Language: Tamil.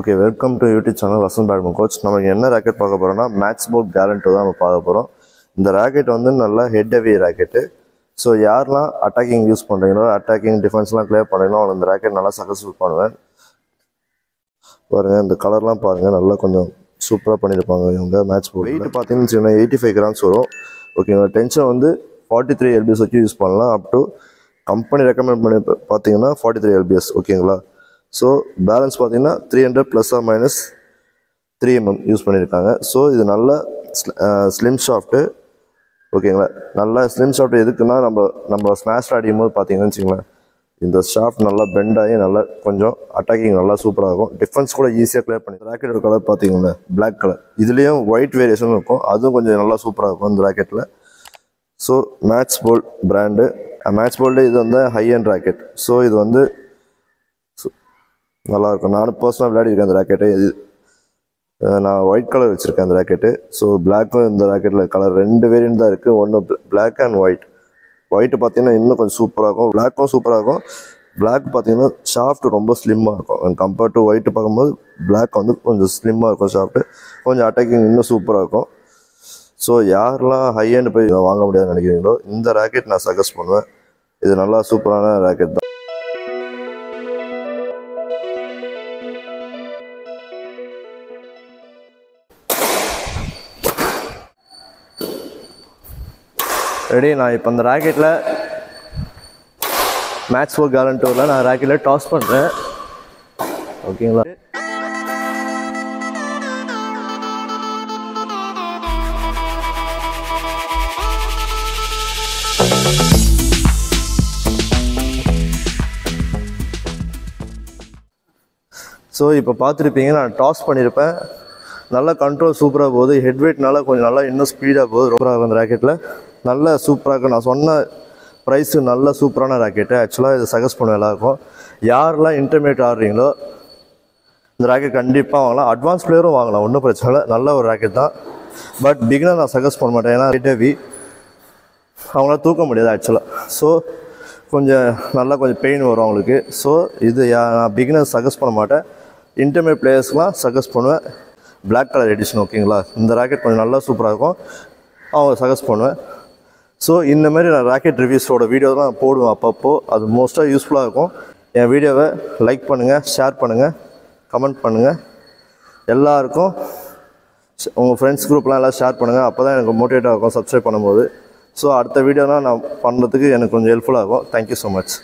Okay, welcome to YouTube channel Vasanth badminton coach. நமக்கு என்ன ராக்கெட் பார்க்க போகிறோம்னா மேக்ஸ் போர்ட் கேரண்டோ தான் நம்ம பார்க்க போகிறோம். இந்த ராக்கெட் வந்து நல்லா ஹெட் ஹெவி ராக்கெட்டு. ஸோ யாரெல்லாம் அட்டாக்கிங் யூஸ் பண்ணுறீங்களோ, அட்டாக்கிங் டிஃபென்ஸ்லாம் கிளியர் பண்ணுறீங்களோ அவங்க இந்த ராக்கெட் நல்லா சக்ஸஸ்ஃபுல் பண்ணுவேன். பாருங்கள், இந்த கலர்லாம் பாருங்கள், நல்லா கொஞ்சம் சூப்பராக பண்ணியிருப்பாங்க இவங்க. மேட்ச் போர்ட் வெயிட் பார்த்தீங்கன்னு வச்சுக்கோங்க 85 grams வரும். ஓகேங்களா. டென்ஷன் வந்து 43 lbs வச்சு யூஸ் பண்ணலாம். அப் டு கம்பெனி ரெக்கமெண்ட் பண்ணி பார்த்தீங்கன்னா 43 lbs. ஓகேங்களா. ஸோ பேலன்ஸ் பார்த்தீங்கன்னா 300 ± 3 mm யூஸ் பண்ணியிருக்காங்க. ஸோ இது நல்ல ஸ்லிம் ஷாஃப்ட்டு. ஓகேங்களா. நல்லா ஸ்லிம் ஷாஃப்ட் எதுக்குன்னா நம்ம ஸ்மாஷ் அடிக்கும் போது பார்த்தீங்கன்னு வச்சுங்களேன், இந்த ஷாஃப்ட் நல்லா பெண்ட் ஆகி நல்லா கொஞ்சம் அட்டாக்கிங் நல்லா சூப்பராக இருக்கும். டிஃபென்ஸ் கூட ஈஸியாக கிளியர் பண்ணி. ராக்கெட்டோட கலர் பார்த்தீங்கன்னா பிளாக் கலர், இதுலேயும் ஒயிட் வேரியேஷன் இருக்கும், அதுவும் கொஞ்சம் நல்லா சூப்பராக இருக்கும் இந்த ராக்கெட்டில். So match bold brand. Match bold இது வந்து ஹை அண்ட் ராக்கெட். ஸோ இது வந்து நல்லாயிருக்கும். நானும் பர்சனலாக விளையாடிருக்கேன் அந்த ராக்கெட்டு. இது நான் ஒயிட் கலர் வச்சுருக்கேன் அந்த ராக்கெட்டு. ஸோ பிளாக்கும் இந்த ராக்கெட்டில் கலர் 2 வேரியன்ட் தான் இருக்குது. ஒன்று பிளாக் அண்ட் ஒயிட். ஒயிட்டு பார்த்தீங்கன்னா இன்னும் கொஞ்சம் சூப்பராக இருக்கும், பிளாக்கும் சூப்பராக இருக்கும். பிளாக் பார்த்தீங்கன்னா ஷாஃப்ட் ரொம்ப ஸ்லிம்மாக இருக்கும். கம்பேர்ட் டு ஒயிட்டு பார்க்கும்போது பிளாக் வந்து கொஞ்சம் ஸ்லிம்மாக இருக்கும் ஷாஃப்ட்டு. கொஞ்சம் அட்டாக்கிங் இன்னும் சூப்பராக இருக்கும். ஸோ யாரெல்லாம் ஹை ஹேண்ட் போய் வாங்க முடியாதுன்னு நினைக்கிறீங்களோ இந்த ராக்கெட் நான் சஜஸ்ட் பண்ணுவேன். இது நல்லா சூப்பரான ராக்கெட் தான். ரெடி. நான் இப்போ அந்த ராக்கெட்டில் மேட்ச் போர்ட் கேரண்டோவில் நான் ராக்கெட்டில் டாஸ் பண்ணுறேன். ஓகேங்களா. ஸோ இப்போ பார்த்துருப்பீங்க, நான் டாஸ் பண்ணியிருப்பேன். நல்லா கண்ட்ரோல் சூப்பராக போகுது. ஹெட் வெயிட்னால கொஞ்சம் நல்லா இன்னும் ஸ்பீடாக போகுது. ரொம்ப அந்த ராக்கெட்டில் நல்லா சூப்பராக இருக்கும். நான் சொன்ன ப்ரைஸு நல்ல சூப்பரான ராக்கெட்டு. ஆக்சுவலாக இது சஜஸ்ட் பண்ணுவேன் எல்லாருக்கும். யாரெல்லாம் இன்டர்மீடியட் ஆடுறீங்களோ இந்த ராக்கெட் கண்டிப்பாக வாங்கலாம். அட்வான்ஸ் பிளேயரும் வாங்கலாம், ஒன்றும் பிரச்சனை இல்லை. நல்ல ஒரு ராக்கெட் தான். பட் பிகினர் நான் சஜஸ்ட் பண்ண மாட்டேன், ஏன்னா ஹெட் ஹெவி, அவங்களால தூக்க முடியாது ஆக்சுவலாக. ஸோ கொஞ்சம் பெயின் வரும் அவங்களுக்கு. ஸோ இது நான் பிகினர் சஜஸ்ட் பண்ண மாட்டேன். இன்டர்மீடியட் பிளேயர்ஸ்லாம் சஜஸ்ட் பண்ணுவேன். Black colour edition. ஓகேங்களா. இந்த ராக்கெட் கொஞ்சம் நல்லா சூப்பராக இருக்கும், அவங்க சஜஸ்ட் பண்ணுவேன். ஸோ இந்தமாரி நான் ராக்கெட் ரிவ்யூஸோட வீடியோலாம் போடுவேன் அப்பப்போ. அது மோஸ்ட்டாக யூஸ்ஃபுல்லாக இருக்கும். என் வீடியோவை லைக் பண்ணுங்கள், ஷேர் பண்ணுங்கள், கமெண்ட் பண்ணுங்கள். எல்லாருக்கும் உங்கள் ஃப்ரெண்ட்ஸ் குரூப்லாம் எல்லாம் ஷேர் பண்ணுங்கள். அப்போ தான் எனக்கு மோட்டிவேட்டாக இருக்கும் சப்ஸ்கிரைப் பண்ணும்போது. ஸோ அடுத்த வீடியோலாம் நான் பண்ணுறதுக்கு எனக்கு கொஞ்சம் ஹெல்ப்ஃபுல்லாக இருக்கும். Thank you so much.